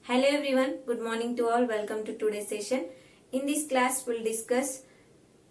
Hello everyone, good morning to all. Welcome to today's session. In this class, we'll discuss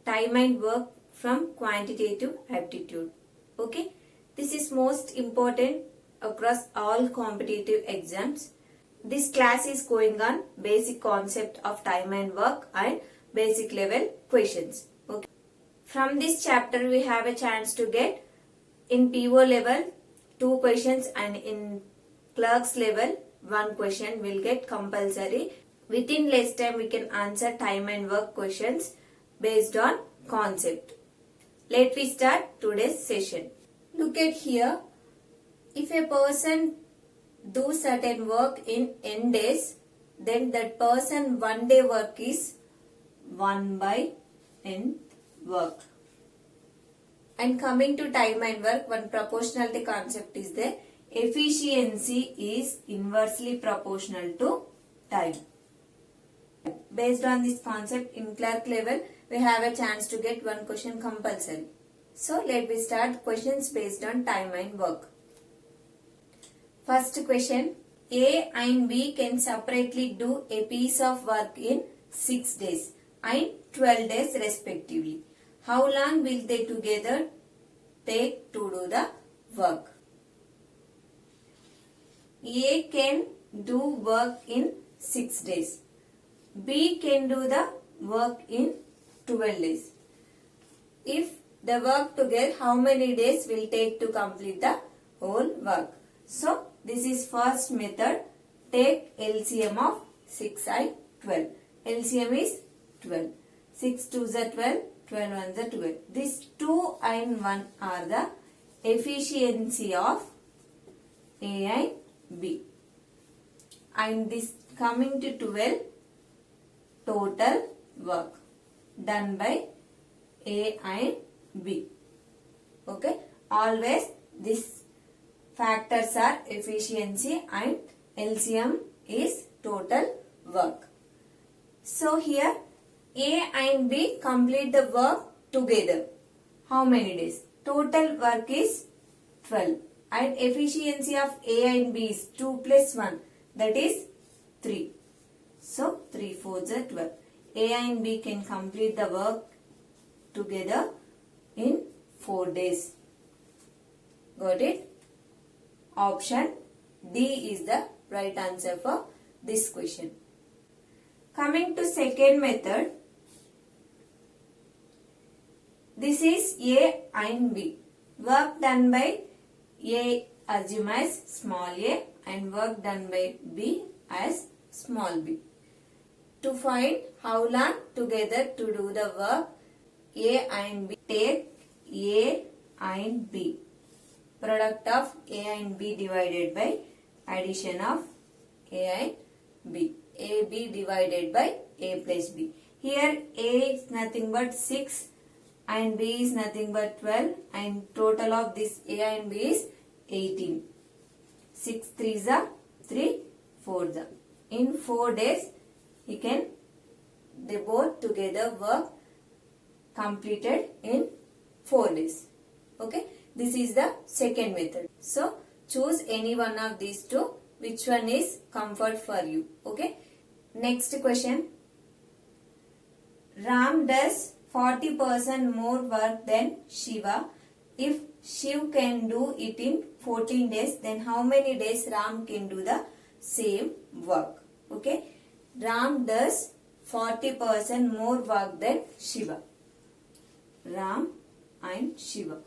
time and work from quantitative aptitude. Okay, this is most important across all competitive exams. This class is going on basic concept of time and work and basic level questions. Okay, from this chapter we have a chance to get in PO level 2 questions and in clerks level 1 question will get compulsory. Within less time we can answer time and work questions based on concept. Let me start today's session. Look at here. If a person do certain work in n days, then that person 1 day work is 1 by n work. And coming to time and work, one proportionality concept is there. Efficiency is inversely proportional to time. Based on this concept, in clerk level, we have a chance to get 1 question compulsory. So, let me start questions based on time and work. First question, A and B can separately do a piece of work in 6 days and 12 days respectively. How long will they together take to do the work? A can do work in 6 days. B can do the work in 12 days. If they work together, how many days will take to complete the whole work? So, this is first method. Take LCM of 6 and 12. LCM is 12. 6 2s are 12, 12 1s are 12. These 2 and 1 are the efficiency of A and B. And this coming to 12, total work done by A and B. Okay. Always these factors are efficiency and LCM is total work. So here A and B complete the work together. How many days? Total work is 12. And efficiency of A and B is 2 plus 1. That is 3. So 3 4s are 12. A and B can complete the work together in 4 days. Got it? Option D is the right answer for this question. Coming to second method. This is A and B. Work done by A assume as small a and work done by B as small b. To find how long together to do the work, A and B, take A and B. Product of A and B divided by addition of A and B. AB divided by A plus B. Here A is nothing but 6 and B is nothing but 12 and total of this A and B is 18. 6 3s are 3, 4s are. In 4 days, they both together work completed in 4 days. Okay, this is the second method. So, choose any one of these two, which one is comfort for you. Okay, next question. Ram does 40% more work than Shiva. If Shiv can do it in 14 days, then how many days Ram can do the same work? Okay, Ram does 40% more work than Shiva. Ram and Shiva.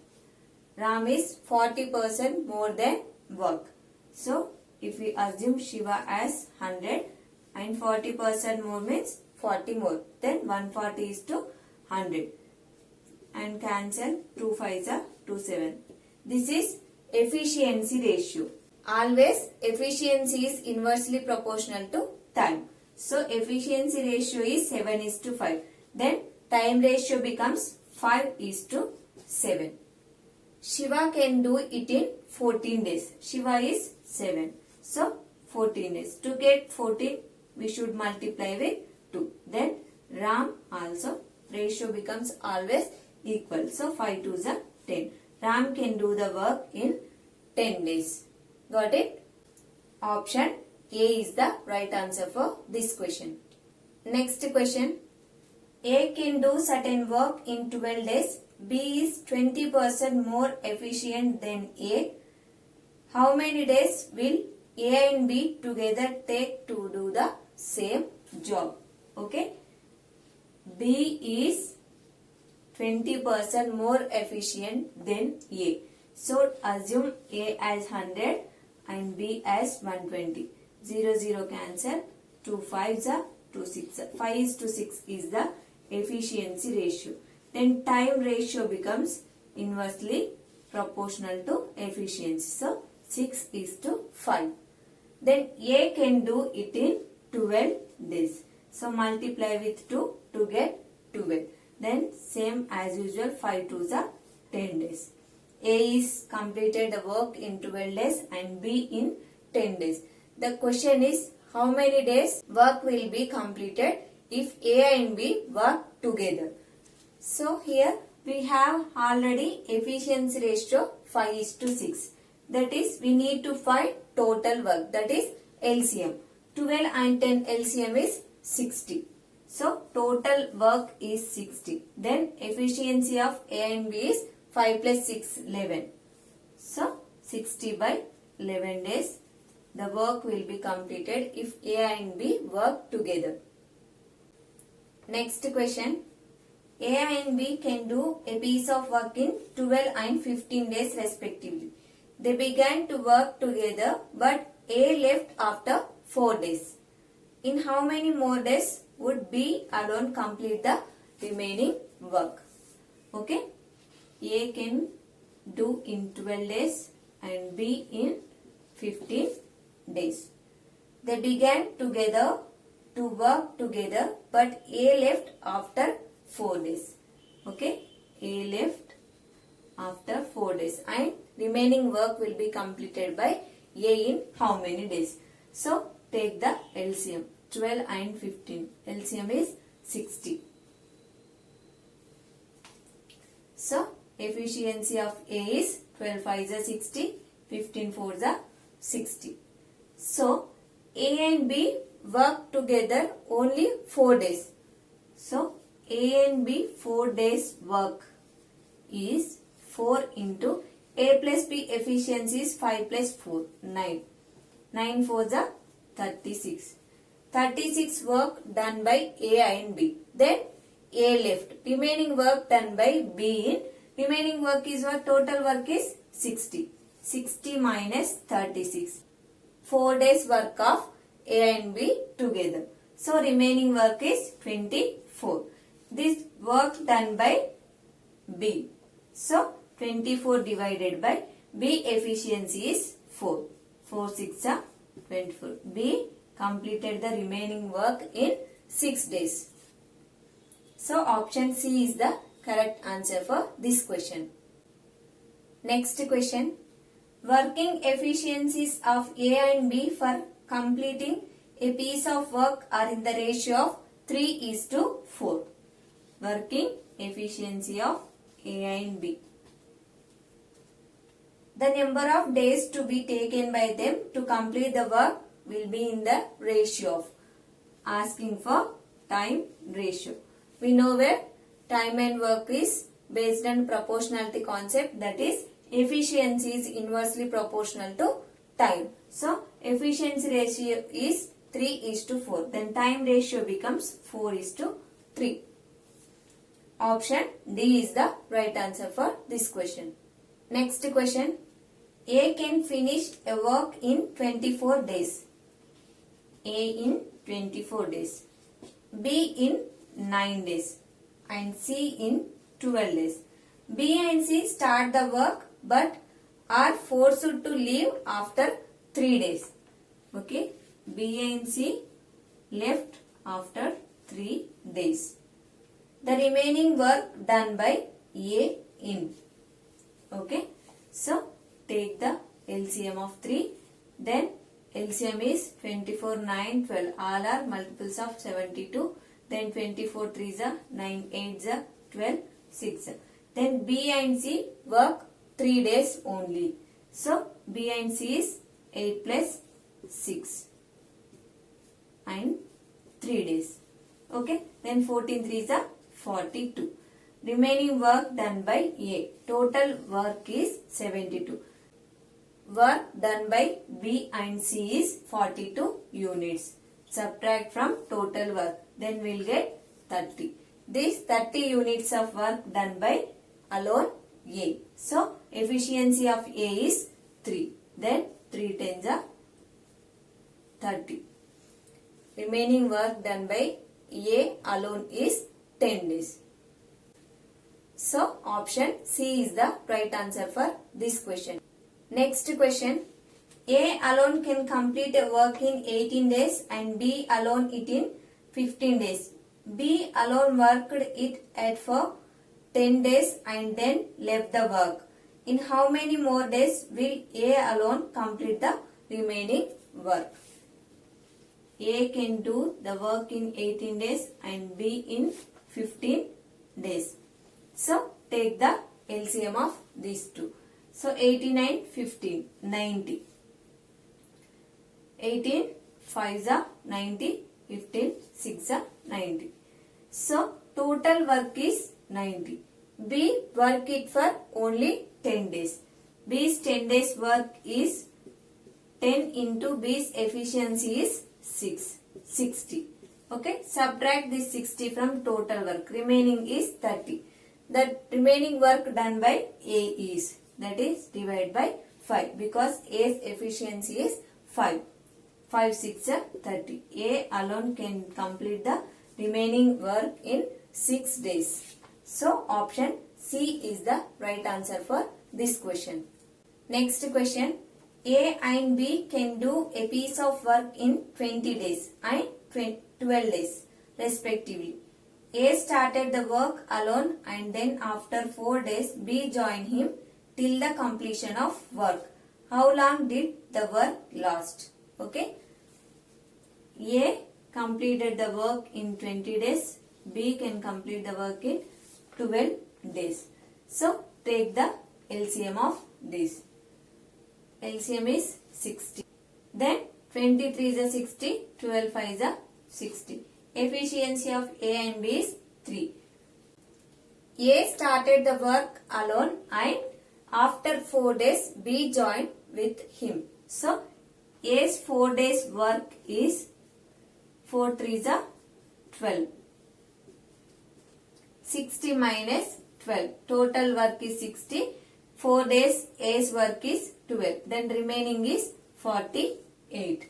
Ram is 40% more than work. So, if we assume Shiva as 100 and 40% more means 40 more, then 140 is to 100 and cancel 2 5s are 2 7. This is efficiency ratio. Always efficiency is inversely proportional to time. So efficiency ratio is 7:5. Then time ratio becomes 5:7. Shiva can do it in 14 days. Shiva is 7. So 14 days. To get 14, we should multiply with 2. Then Ram also ratio becomes always equal. So 5 2s are 10. Ram can do the work in 10 days. Got it? Option A is the right answer for this question. Next question. A can do certain work in 12 days. B is 20% more efficient than A. How many days will A and B together take to do the same job? Okay. B is 20% more efficient than A. So assume A as 100 and B as 120. 0, 0 cancel. 2 5s are 2 6. 5 is to 6 is the efficiency ratio. Then time ratio becomes inversely proportional to efficiency. So 6 is to 5. Then A can do it in 12 days. So multiply with 2 to get 12. Then same as usual, 5 2s are 10 days. A is completed the work in 12 days and B in 10 days. The question is how many days work will be completed if A and B work together. So here we have already efficiency ratio 5 is to 6. That is we need to find total work, that is LCM. 12 and 10 LCM is 60. So total work is 60. Then efficiency of A and B is 5 plus 6 11. So 60 by 11 days the work will be completed if A and B work together. Next question. A and B can do a piece of work in 12 and 15 days respectively. They began to work together but A left after 4 days. In how many more days would B alone complete the remaining work? Okay. A can do in 12 days and B in 15 days. They began together to work together but A left after 4 days. Okay. A left after 4 days and remaining work will be completed by A in how many days? So take the LCM. 12 and 15. LCM is 60. So efficiency of A is 12 5s are 60, 15 4s are 60. So A and B work together only 4 days. So A and B 4 days work is 4 into A plus B efficiency is 5 plus 4, 9. 9 4s are 36. 36 work done by A and B. Then A left. Remaining work done by B in. Remaining work is what? Total work is 60. 60 minus 36. 4 days work of A and B together. So remaining work is 24. This work done by B. So 24 divided by B efficiency is 4. 4 6 are 24. B completed the remaining work in 6 days. So option C is the correct answer for this question. Next question. Working efficiencies of A and B for completing a piece of work are in the ratio of 3 is to 4. Working efficiency of A and B. The number of days to be taken by them to complete the work will be in the ratio of. Asking for time ratio. We know where time and work is based on proportionality concept, that is efficiency is inversely proportional to time. So efficiency ratio is 3 is to 4. Then time ratio becomes 4 is to 3. Option D is the right answer for this question. Next question. A can finish a work in 24 days. A in 24 days. B in 9 days. And C in 12 days. B and C start the work but are forced to leave after 3 days. Okay. B and C left after 3 days. The remaining work done by A in. Okay. So take the LCM of 3. Then LCM is 24, 9, 12. All are multiples of 72. Then 24 3s are 9, 8s are 12, 6. Then B and C work 3 days only. So B and C is 8 plus 6. and 3 days. Okay, then 14 3s are 42. Remaining work done by A. Total work is 72. Work done by B and C is 42 units. Subtract from total work. Then we'll get 30. These 30 units of work done by alone A. So, efficiency of A is 3. Then 3 tens are 30. Remaining work done by A alone is 10 days. So, option C is the right answer for this question. Next question. A alone can complete a work in 18 days and B alone it in 15 days. B alone worked it at for 10 days and then left the work. In how many more days will A alone complete the remaining work? A can do the work in 18 days and B in 15 days. So, take the LCM of these two. So, 89, 15, 90. 18, 5s are 90, 15, 6 are 90. So, total work is 90. B work it for only 10 days. B's 10 days work is 10 into B's efficiency is 60. Okay, subtract this 60 from total work. Remaining is 30. The remaining work done by A is, that is divided by 5 because A's efficiency is 5. 5 6 are 30. A alone can complete the remaining work in 6 days. So option C is the right answer for this question. Next question. A and B can do a piece of work in 20 days and 12 days respectively. A started the work alone and then after 4 days B joined him till the completion of work. How long did the work last? Okay. A completed the work in 20 days. B can complete the work in 12 days. So, take the LCM of this. LCM is 60. Then 23 is a 60, 12 5 is a 60. Efficiency of A and B is 3. A started the work alone and after 4 days B joined with him. So, A's 4 days work is 4 3s are 12. 60 minus 12. Total work is 60. 4 days A's work is 12. Then remaining is 48.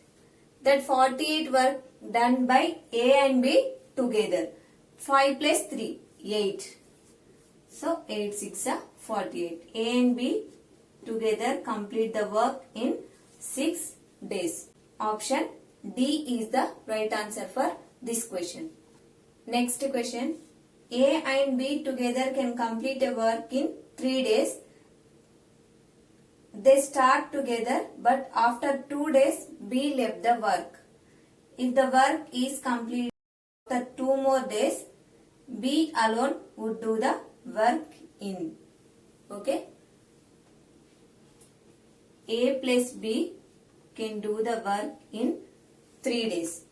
That 48 work done by A and B together. 5 plus 3, 8. So 8 6 are 48. A and B together complete the work in 6 days. Option D is the right answer for this question. Next question. A and B together can complete a work in 3 days. They start together but after 2 days B left the work. If the work is completed after 2 more days, B alone would do the work in. Okay. A plus B can do the work in 3 days.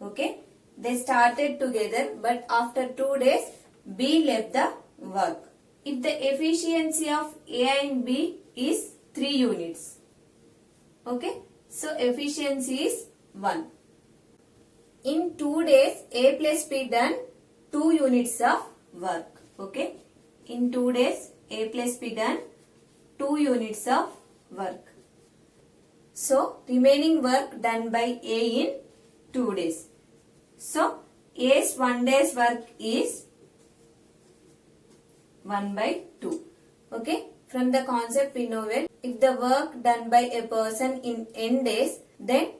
Okay. They started together but after 2 days B left the work. If the efficiency of A and B is 3 units. Okay. So efficiency is 1. In 2 days A plus B done 2 units of work. Okay. In 2 days A plus B done 2 units of work. So remaining work done by A in 2 days. So A's 1 day's work is 1 by 2. Okay. From the concept we know well, if the work done by a person in n days, then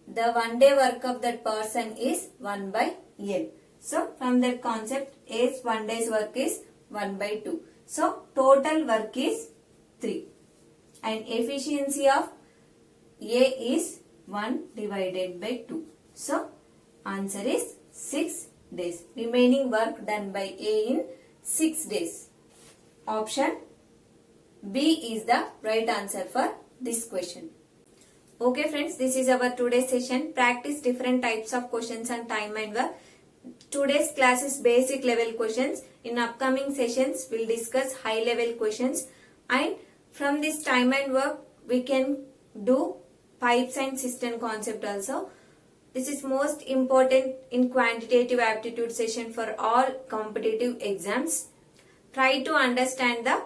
the 1 day work of that person is 1 by n. So from that concept, A's 1 day's work is 1 by 2. So total work is 3. And efficiency of A is 1 divided by 2. So answer is 6 days. Remaining work done by A in 6 days. Option B is the right answer for this question. Okay friends, this is our today's session. Practice different types of questions and time and work. Today's class is basic level questions. In upcoming sessions, we'll discuss high level questions. And from this time and work, we can do pipes and cistern concept also. This is most important in quantitative aptitude session for all competitive exams. Try to understand the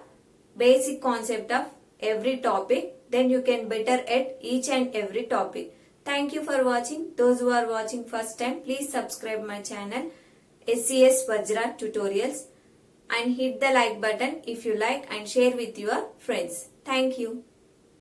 basic concept of every topic. Then you can better at each and every topic. Thank you for watching. Those who are watching first time, please subscribe my channel SCS Vajra Tutorials and hit the like button if you like and share with your friends. Thank you.